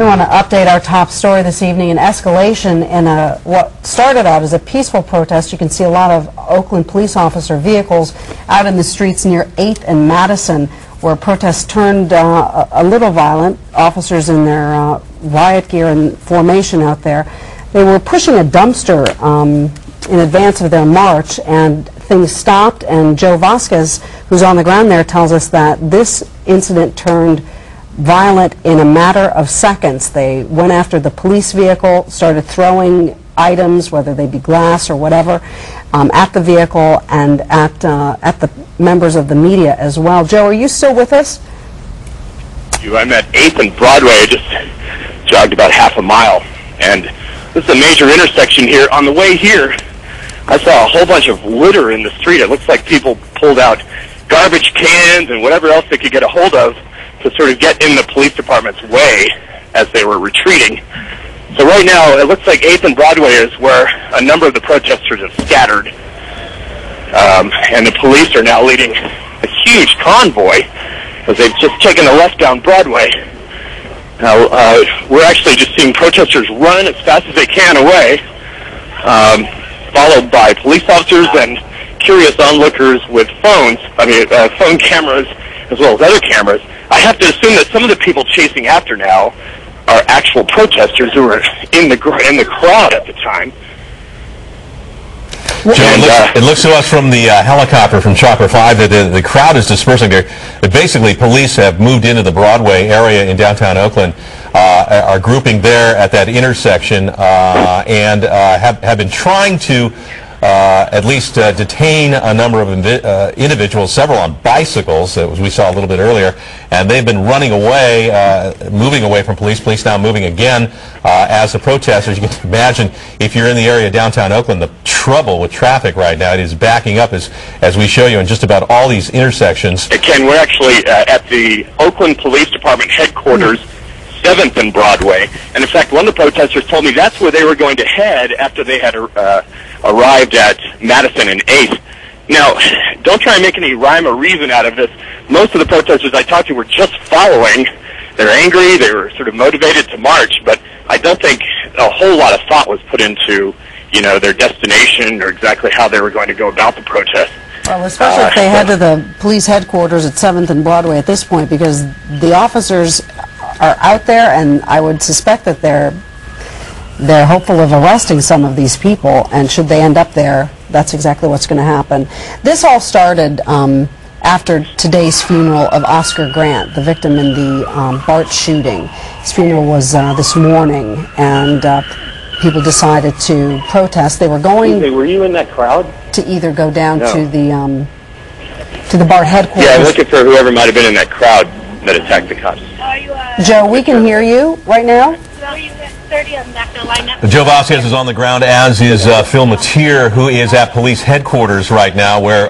We want to update our top story this evening, an escalation in what started out as a peaceful protest. You can see a lot of Oakland police officer vehicles out in the streets near 8th and Madison, where protests turned a little violent. Officers in their riot gear and formation out there. They were pushing a dumpster in advance of their march, and things stopped, and Joe Vasquez, who's on the ground there, tells us that this incident turned violent in a matter of seconds. They went after the police vehicle, started throwing items, whether they be glass or whatever, at the vehicle and at the members of the media as well. Joe, are you still with us? I'm at 8th and Broadway. I just jogged about half a mile, and this is a major intersection here. On the way here, I saw a whole bunch of litter in the street. It looks like people pulled out garbage cans and whatever else they could get a hold of to sort of get in the police department's way as they were retreating. So right now, it looks like 8th and Broadway is where a number of the protesters have scattered. And the police are now leading a huge convoy as they've just taken a left down Broadway. Now, we're actually just seeing protesters run as fast as they can away, followed by police officers and curious onlookers with phones, phone cameras as well as other cameras. I have to assume that some of the people chasing after now are actual protesters who were in the crowd at the time. Joe, it looks to us from the helicopter from Chopper 5 that the crowd is dispersing there. Basically, police have moved into the Broadway area in downtown Oakland, are grouping there at that intersection, and have been trying to at least detain a number of individuals, several on bicycles, as we saw a little bit earlier, and they've been running away, moving away from police. Police now moving again as the protesters. You can imagine if you're in the area of downtown Oakland, the trouble with traffic right now. It is backing up as we show you in just about all these intersections. Ken, we're actually at the Oakland Police Department headquarters, 7th and Broadway, and in fact one of the protesters told me that's where they were going to head after they had arrived at Madison and 8th. Now, don't try and make any rhyme or reason out of this. Most of the protesters I talked to were just following. They're angry, they were sort of motivated to march, but I don't think a whole lot of thought was put into, their destination or exactly how they were going to go about the protest. Well, especially if they head to the police headquarters at 7th and Broadway at this point, because the officers are out there, and I would suspect that they're hopeful of arresting some of these people, and should they end up there, that's exactly what's going to happen. This all started after today's funeral of Oscar Grant, the victim in the BART shooting. His funeral was this morning, and people decided to protest. They were going. Were you in that crowd? To either go down to the BART headquarters. Yeah, I'm looking for whoever might have been in that crowd that attacked the cops. Joe, we can hear you right now. Joe Vasquez is on the ground, as is Phil Mateer, who is at police headquarters right now, where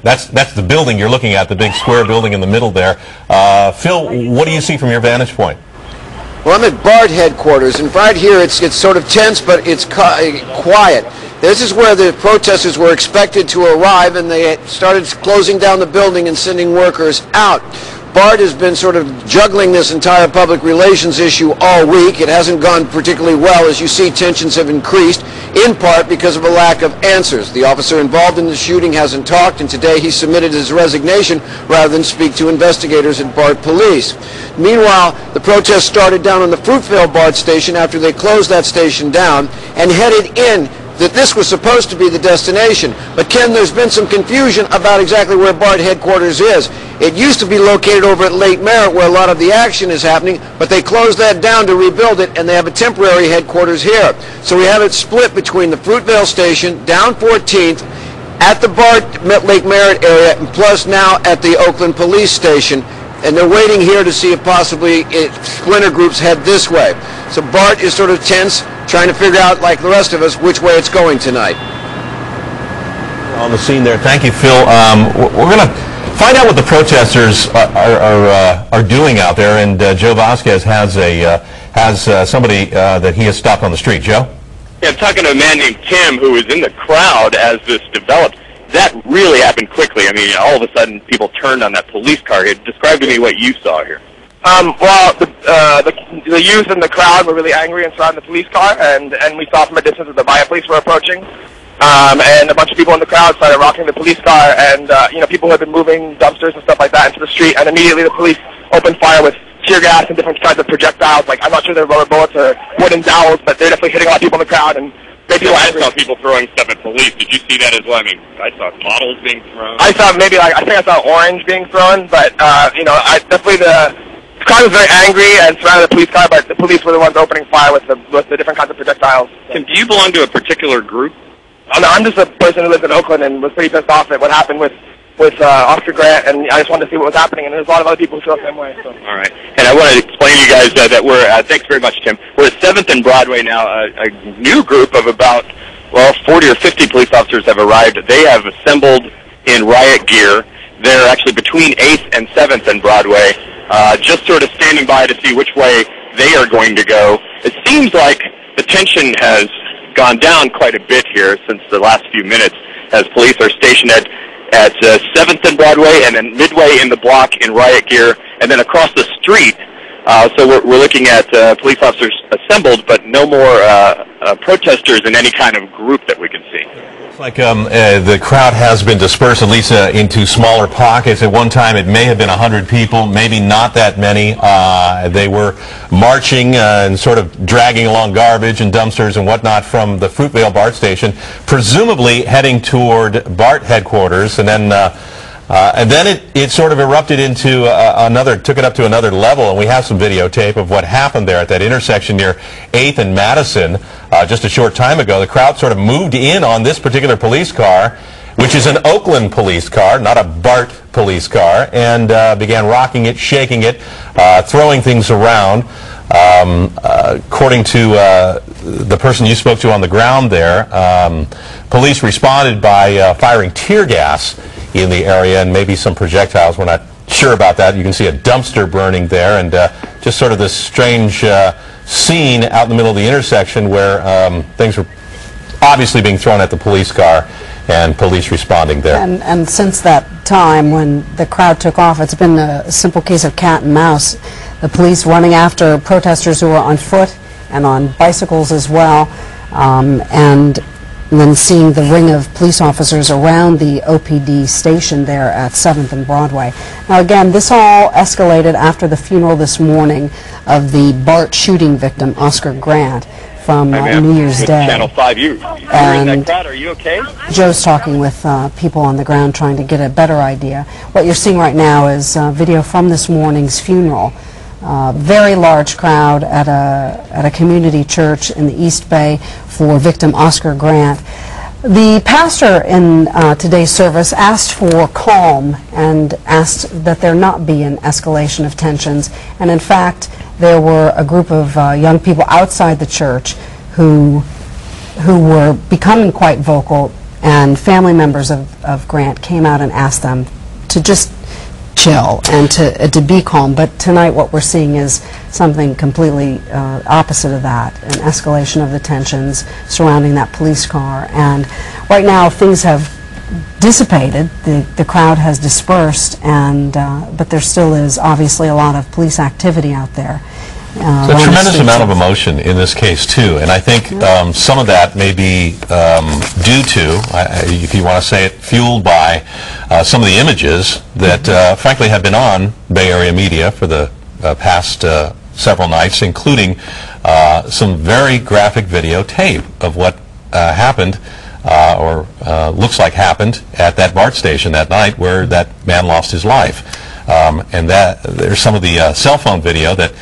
that's the building you're looking at, the big square building in the middle there. Phil, what do you see from your vantage point? Well, I'm at BART headquarters, and right here it's sort of tense, but it's quiet. This is where the protesters were expected to arrive, and they started closing down the building and sending workers out. BART has been sort of juggling this entire public relations issue all week. It hasn't gone particularly well. As you see, tensions have increased, in part because of a lack of answers. The officer involved in the shooting hasn't talked, and today he submitted his resignation rather than speak to investigators at BART Police. Meanwhile, the protest started down on the Fruitvale BART station after they closed that station down and headed in. That this was supposed to be the destination. But Ken, there's been some confusion about exactly where BART headquarters is. It used to be located over at Lake Merritt, where a lot of the action is happening, but they closed that down to rebuild it, and they have a temporary headquarters here. So we have it split between the Fruitvale station, down 14th, at the BART Lake Merritt area, and plus now at the Oakland Police Station. And they're waiting here to see if possibly splinter groups head this way. So BART is sort of tense, trying to figure out, like the rest of us, which way it's going tonight. On the scene there. Thank you, Phil. We're going to find out what the protesters are doing out there, and Joe Vasquez has somebody that he has stopped on the street. Joe? Yeah, I'm talking to a man named Tim who was in the crowd as this developed. That really happened quickly. I mean, all of a sudden, people turned on that police car. Describe to me what you saw here. Well, the the youth and the crowd were really angry and surrounded the police car, and we saw from a distance that the riot police were approaching. And a bunch of people in the crowd started rocking the police car, and people who had been moving dumpsters and stuff like that into the street, and immediately the police opened fire with tear gas and different kinds of projectiles. Like, I'm not sure they're rubber bullets or wooden dowels, but they're definitely hitting a lot of people in the crowd, and they feel angry. I saw people throwing stuff at police. Did you see that as well? I mean, I saw bottles being thrown. I saw maybe, I think I saw orange being thrown, but, definitely the crowd was very angry and surrounded the police car, but the police were the ones opening fire with the different kinds of projectiles. Tim, do you belong to a particular group? Oh, no, I'm just a person who lives in Oakland and was pretty pissed off at what happened with Oscar Grant, and I just wanted to see what was happening, and there's a lot of other people who feel the same way. So. All right. And I want to explain to you guys that we're, thanks very much, Tim, we're at 7th and Broadway now. A new group of about, 40 or 50 police officers have arrived. They have assembled in riot gear. They're actually between 8th and 7th and Broadway, just sort of standing by to see which way they are going to go. It seems like the tension has gone down quite a bit here since the last few minutes, as police are stationed at 7th and Broadway, and then midway in the block in riot gear, and then across the street. So we're looking at police officers assembled, but no more protesters in any kind of group that we can see. Looks like the crowd has been dispersed, at least into smaller pockets. At one time, it may have been 100 people, maybe not that many. They were marching and sort of dragging along garbage and dumpsters and whatnot from the Fruitvale BART station, presumably heading toward BART headquarters. And then it sort of erupted into took it up to another level, and we have some videotape of what happened there at that intersection near 8th and Madison just a short time ago. The crowd sort of moved in on this particular police car, which is an Oakland police car, not a BART police car, and began rocking it, shaking it, throwing things around. According to the person you spoke to on the ground there, police responded by firing tear gas in the area and maybe some projectiles. We're not sure about that. You can see a dumpster burning there, and just sort of this strange scene out in the middle of the intersection where things were obviously being thrown at the police car and police responding there. And since that time when the crowd took off, it's been a simple case of cat and mouse. The police running after protesters who were on foot and on bicycles as well, and then seeing the ring of police officers around the OPD station there at 7th and Broadway. Now again, this all escalated after the funeral this morning of the BART shooting victim, Oscar Grant, from New Year's Day. Channel 5, you're in that crowd. Are you okay? Joe's talking with people on the ground trying to get a better idea. What you're seeing right now is video from this morning's funeral. Very large crowd at a community church in the East Bay for victim Oscar Grant. The pastor in today's service asked for calm and asked that there not be an escalation of tensions. And in fact, there were a group of young people outside the church who were becoming quite vocal, and family members of Grant came out and asked them to just chill and to be calm. But tonight what we're seeing is something completely opposite of that, an escalation of the tensions surrounding that police car. And right now things have dissipated, the crowd has dispersed, and but there still is obviously a lot of police activity out there. There's a tremendous amount of emotion in this case too, and I think some of that may be due to, if you want to say it, fueled by some of the images that frankly have been on Bay Area media for the past several nights, including some very graphic videotape of what happened or looks like happened at that BART station that night where that man lost his life. And that there's some of the cell phone video that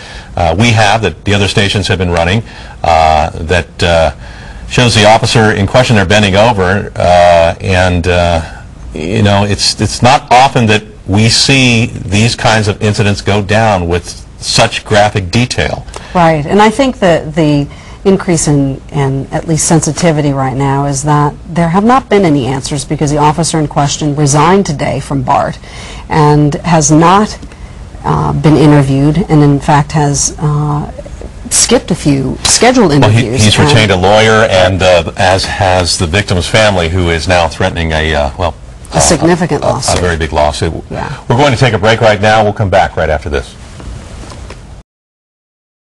we have, that the other stations have been running, that shows the officer in question there bending over, and you know, it's not often that we see these kinds of incidents go down with such graphic detail. Right, and I think that the increase in at least sensitivity right now is that there have not been any answers, because the officer in question resigned today from BART and has not been interviewed, and in fact has skipped a few scheduled interviews. Well, he's retained a lawyer, and as has the victim's family, who is now threatening a significant lawsuit. A very big lawsuit. Yeah. We're going to take a break right now. We'll come back right after this.